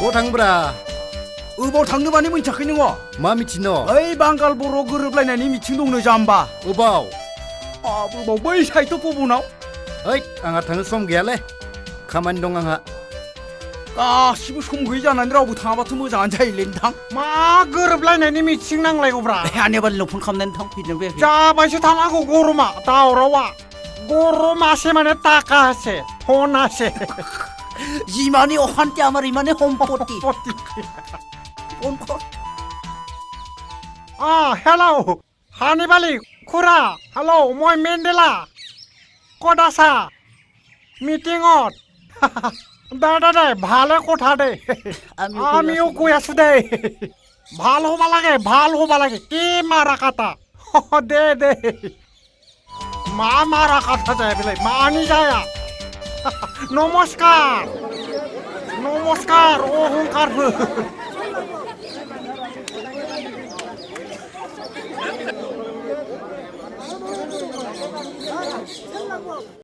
뭐 당브라 어버 당너바니 문착하는 거 마 미친노 어이 방갈 보러 그룹라이나니 미친 동네 잠바 어바오 뭐 사이트 뽑으나 어이 앙아 당을 솜게할래 가만히 동앙아 씨부 som거이잖아 니라고 당아바트 모자 앉아일랜당 마 그럽라이나니 미칭 낭라이고브라 안해발 높은 컴낸 탕 피는 왜 자바시 타나고 고르마 다오라와 고르마세만에 따까세 호나세 이만이 한때 아마 이만이 홈포티 온코 hello 하니발리 쿠라 hello moi Mandela কোডাসা মিটিংত দাদা ভালে কথা দে আমিও কৈ আছো দে ভাল হবা লাগে কি মাৰা কাটা দে মা মাৰা কাটা যায় বোলে মানি যায় নমস্কাৰ অহংকাৰ